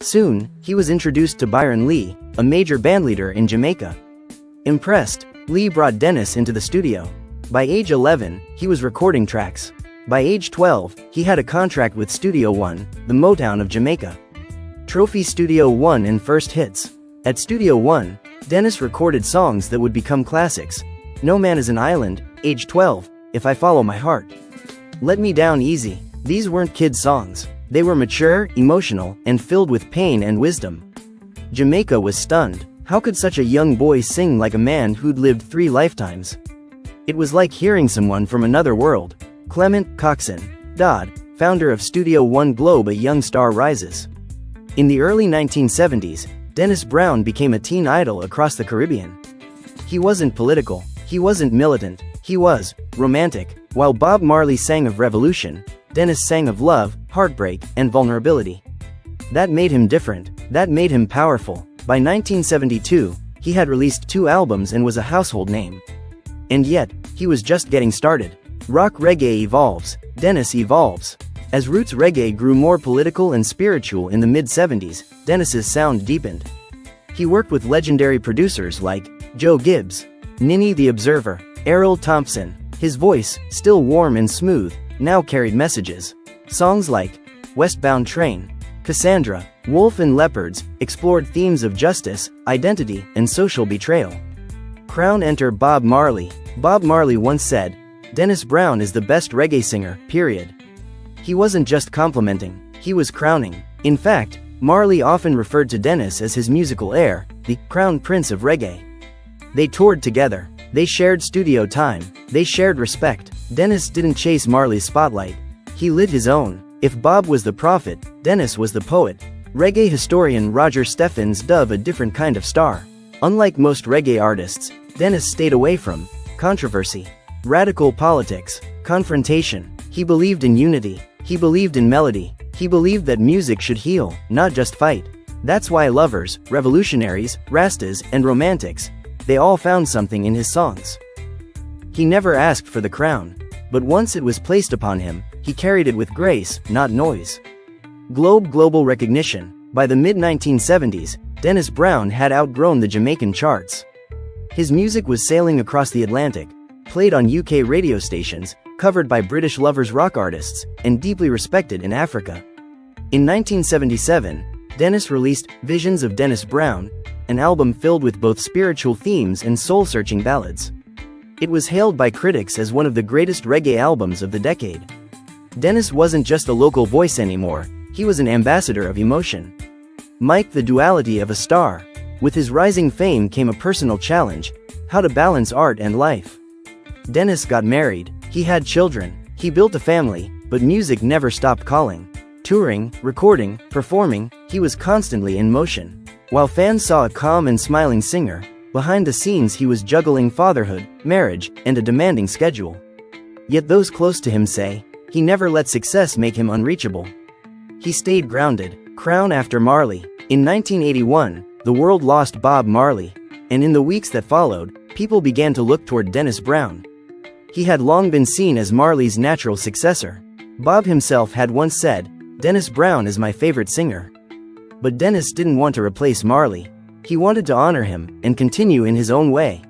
Soon, he was introduced to Byron Lee, a major bandleader in Jamaica. Impressed, Lee brought Dennis into the studio. By age 11, he was recording tracks. By age 12, he had a contract with Studio One, the Motown of Jamaica. Trophy Studio One and first hits. At Studio One, Dennis recorded songs that would become classics. No Man is an Island, age 12, If I Follow My Heart. Let Me Down Easy. These weren't kid songs. They were mature, emotional, and filled with pain and wisdom. Jamaica was stunned. How could such a young boy sing like a man who'd lived 3 lifetimes? It was like hearing someone from another world. Clement Coxon Dodd, founder of Studio One Globe, a young star rises. In the early 1970s, Dennis Brown became a teen idol across the Caribbean. He wasn't political, he wasn't militant, he was romantic. While Bob Marley sang of revolution, Dennis sang of love, heartbreak, and vulnerability. That made him different, that made him powerful. By 1972, he had released 2 albums and was a household name. And yet, he was just getting started. Rock reggae evolves, Dennis evolves. As roots reggae grew more political and spiritual in the mid-70s, Dennis's sound deepened. He worked with legendary producers like Joe Gibbs, Ninny the Observer, Errol Thompson. His voice, still warm and smooth, now carried messages. Songs like Westbound Train, Cassandra, Wolf and Leopards explored themes of justice, identity, and social betrayal. Crown enter Bob Marley. Bob Marley once said, "Dennis Brown is the best reggae singer, period." He wasn't just complimenting, he was crowning. In fact, Marley often referred to Dennis as his musical heir, the Crown Prince of Reggae. They toured together, they shared studio time, they shared respect. Dennis didn't chase Marley's spotlight, he lit his own. If Bob was the prophet, Dennis was the poet. Reggae historian Roger Steffens dubbed a different kind of star. Unlike most reggae artists, Dennis stayed away from controversy, radical politics, confrontation. He believed in unity, he believed in melody, he believed that music should heal, not just fight. That's why lovers, revolutionaries, rastas, and romantics, they all found something in his songs. He never asked for the crown, but once it was placed upon him, he carried it with grace, not noise. Global recognition. By the mid-1970s, Dennis Brown had outgrown the Jamaican charts. His music was sailing across the Atlantic, played on UK radio stations, covered by British lovers rock artists, and deeply respected in Africa. In 1977, Dennis released Visions of Dennis Brown, an album filled with both spiritual themes and soul-searching ballads. It was hailed by critics as one of the greatest reggae albums of the decade. Dennis wasn't just a local voice anymore, he was an ambassador of emotion. Mike, the duality of a star. With his rising fame came a personal challenge: how to balance art and life. Dennis got married, he had children, he built a family, but music never stopped calling. Touring, recording, performing, he was constantly in motion. While fans saw a calm and smiling singer, behind the scenes he was juggling fatherhood, marriage, and a demanding schedule. Yet those close to him say, he never let success make him unreachable. He stayed grounded. Crown after Marley. In 1981, the world lost Bob Marley, and in the weeks that followed, people began to look toward Dennis Brown. He had long been seen as Marley's natural successor. Bob himself had once said, "Dennis Brown is my favorite singer." But Dennis didn't want to replace Marley. He wanted to honor him and continue in his own way.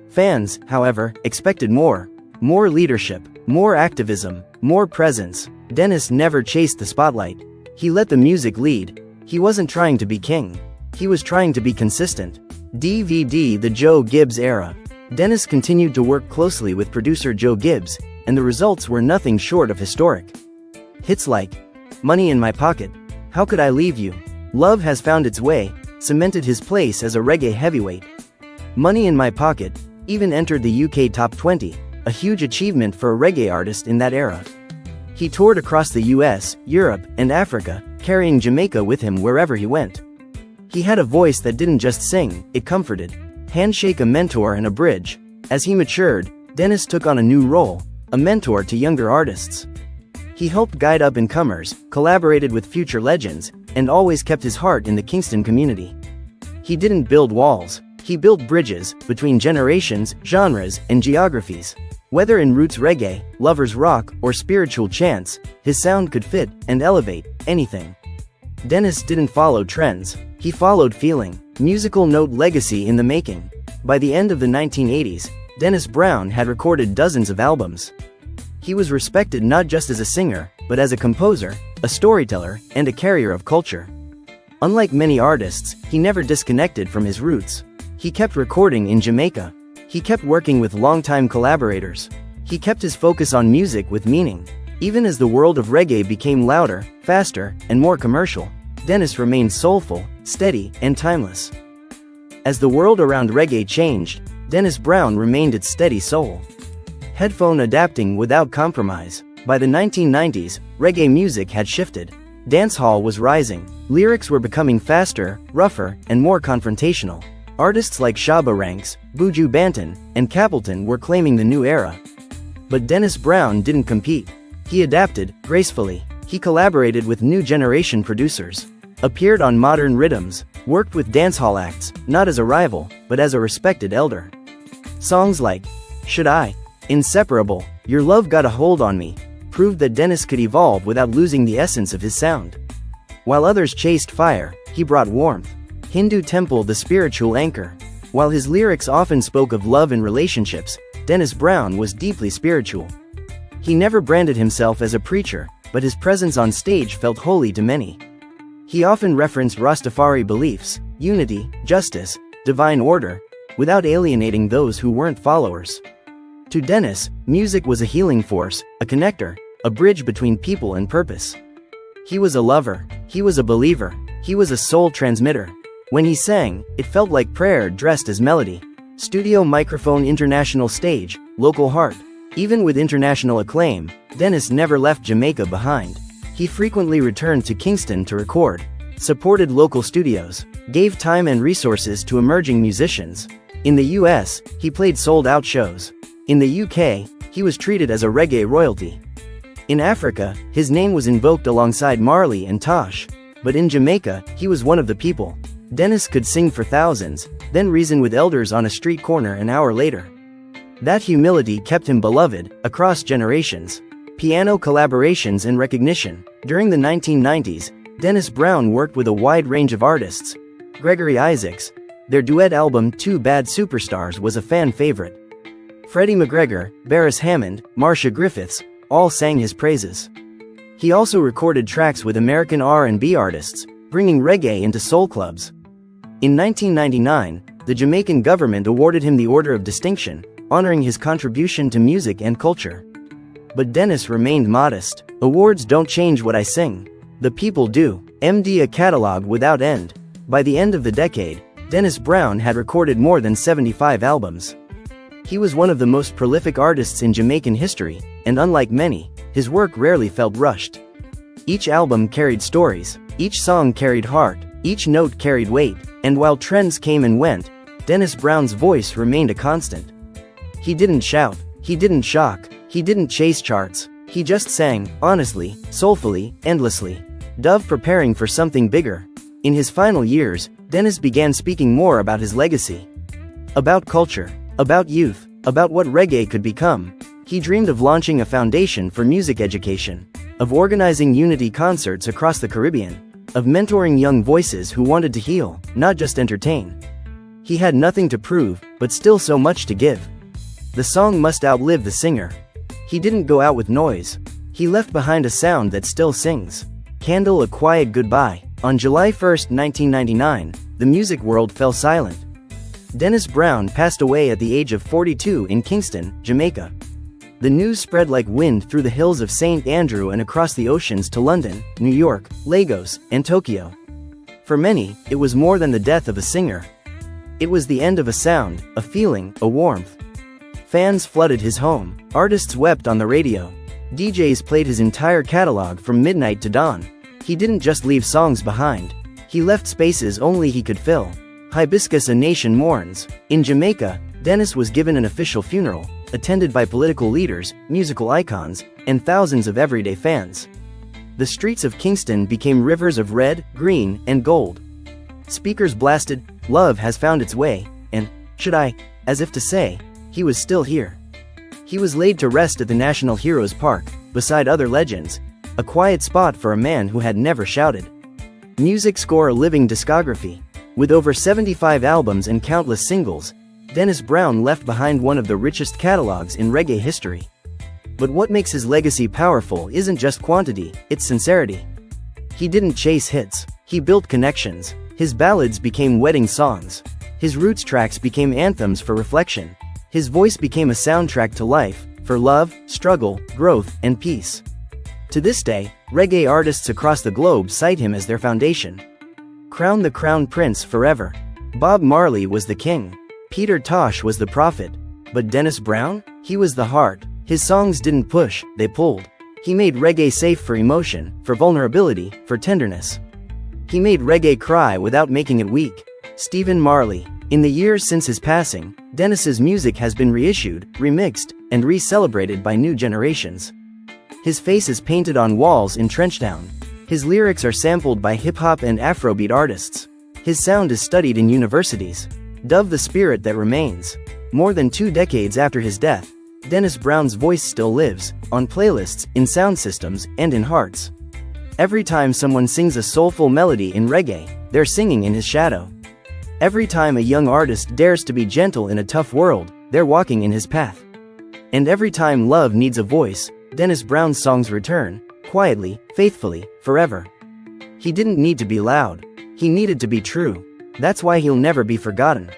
Fans, however, expected more. More leadership, more activism, more presence. Dennis never chased the spotlight. He let the music lead. He wasn't trying to be king. He was trying to be consistent. DVD: The Joe Gibbs Era. Dennis continued to work closely with producer Joe Gibbs, and the results were nothing short of historic. Hits like Money in My Pocket, How Could I Leave You, Love Has Found Its Way, cemented his place as a reggae heavyweight. Money in My Pocket even entered the UK Top 20, a huge achievement for a reggae artist in that era. He toured across the US, Europe, and Africa, carrying Jamaica with him wherever he went. He had a voice that didn't just sing, it comforted. Handshake, a mentor and a bridge. As he matured, Dennis took on a new role, a mentor to younger artists. He helped guide up-and-comers, collaborated with future legends, and always kept his heart in the Kingston community. He didn't build walls, he built bridges between generations, genres, and geographies. Whether in roots reggae, lovers rock, or spiritual chants, his sound could fit and elevate anything. Dennis didn't follow trends, he followed feeling. Musical note legacy in the making. By the end of the 1980s, Dennis Brown had recorded dozens of albums. He was respected not just as a singer, but as a composer, a storyteller, and a carrier of culture. Unlike many artists, he never disconnected from his roots. He kept recording in Jamaica. He kept working with longtime collaborators. He kept his focus on music with meaning. Even as the world of reggae became louder, faster, and more commercial, Dennis remained soulful, steady, and timeless. As the world around reggae changed, Dennis Brown remained its steady soul. Headphone adapting without compromise. By the 1990s, reggae music had shifted. Dancehall was rising. Lyrics were becoming faster, rougher, and more confrontational. Artists like Shabba Ranks, Buju Banton, and Capleton were claiming the new era. But Dennis Brown didn't compete. He adapted, gracefully. He collaborated with new generation producers, appeared on modern rhythms, worked with dancehall acts, not as a rival, but as a respected elder. Songs like Should I, Inseparable, Your Love Got a Hold on Me, proved that Dennis could evolve without losing the essence of his sound. While others chased fire, he brought warmth. Hindu Temple, the spiritual anchor. While his lyrics often spoke of love and relationships, Dennis Brown was deeply spiritual. He never branded himself as a preacher, but his presence on stage felt holy to many. He often referenced Rastafari beliefs, unity, justice, divine order, without alienating those who weren't followers. To Dennis, music was a healing force, a connector, a bridge between people and purpose. He was a lover, he was a believer, he was a soul transmitter. When he sang, it felt like prayer dressed as melody. Studio microphone, international stage, local heart. Even with international acclaim, Dennis never left Jamaica behind. He frequently returned to Kingston to record, supported local studios, gave time and resources to emerging musicians. In the US, he played sold-out shows. In the UK, he was treated as a reggae royalty. In Africa, his name was invoked alongside Marley and Tosh. But in Jamaica, he was one of the people. Dennis could sing for thousands, then reason with elders on a street corner an hour later. That humility kept him beloved across generations. Piano collaborations and recognition. During the 1990s, Dennis Brown worked with a wide range of artists. Gregory Isaacs. Their duet album Two Bad Superstars was a fan favorite. Freddie McGregor, Beres Hammond, Marcia Griffiths, all sang his praises. He also recorded tracks with American R&B artists, bringing reggae into soul clubs. In 1999, the Jamaican government awarded him the Order of Distinction, honoring his contribution to music and culture. But Dennis remained modest. Awards don't change what I sing. The people do. MD, a catalog without end. By the end of the decade, Dennis Brown had recorded more than 75 albums. He was one of the most prolific artists in Jamaican history, and unlike many, his work rarely felt rushed. Each album carried stories, each song carried heart, each note carried weight, and while trends came and went, Dennis Brown's voice remained a constant. He didn't shout, he didn't shock, he didn't chase charts, he just sang, honestly, soulfully, endlessly. Dove preparing for something bigger. In his final years, Dennis began speaking more about his legacy. About culture, about youth, about what reggae could become. He dreamed of launching a foundation for music education, of organizing unity concerts across the Caribbean, of mentoring young voices who wanted to heal, not just entertain. He had nothing to prove, but still so much to give. The song must outlive the singer. He didn't go out with noise. He left behind a sound that still sings. Candle, a quiet goodbye. On July 1, 1999, the music world fell silent. Dennis Brown passed away at the age of 42 in Kingston, Jamaica. The news spread like wind through the hills of St. Andrew and across the oceans to London, New York, Lagos, and Tokyo. For many, it was more than the death of a singer. It was the end of a sound, a feeling, a warmth. Fans flooded his home, artists wept on the radio. DJs played his entire catalog from midnight to dawn. He didn't just leave songs behind. He left spaces only he could fill. Hibiscus, a nation mourns. In Jamaica, Dennis was given an official funeral, attended by political leaders, musical icons, and thousands of everyday fans. The streets of Kingston became rivers of red, green, and gold. Speakers blasted, "Love has found its way," and "Should I," as if to say, he was still here. He was laid to rest at the National Heroes Park, beside other legends, a quiet spot for a man who had never shouted. Music score: a living discography. With over 75 albums and countless singles, Dennis Brown left behind one of the richest catalogs in reggae history. But what makes his legacy powerful isn't just quantity, it's sincerity. He didn't chase hits, he built connections. His ballads became wedding songs. His roots tracks became anthems for reflection. His voice became a soundtrack to life, for love, struggle, growth, and peace. To this day, reggae artists across the globe cite him as their foundation. Crown: the Crown Prince forever. Bob Marley was the king. Peter Tosh was the prophet. But Dennis Brown? He was the heart. His songs didn't push, they pulled. He made reggae safe for emotion, for vulnerability, for tenderness. He made reggae cry without making it weak. Stephen Marley. In the years since his passing, Dennis's music has been reissued, remixed, and re-celebrated by new generations. His face is painted on walls in Trenchtown. His lyrics are sampled by hip-hop and Afrobeat artists. His sound is studied in universities. Dove: the spirit that remains. More than 2 decades after his death, Dennis Brown's voice still lives, on playlists, in sound systems, and in hearts. Every time someone sings a soulful melody in reggae, they're singing in his shadow. Every time a young artist dares to be gentle in a tough world, they're walking in his path. And every time love needs a voice, Dennis Brown's songs return, quietly, faithfully, forever. He didn't need to be loud. He needed to be true. That's why he'll never be forgotten.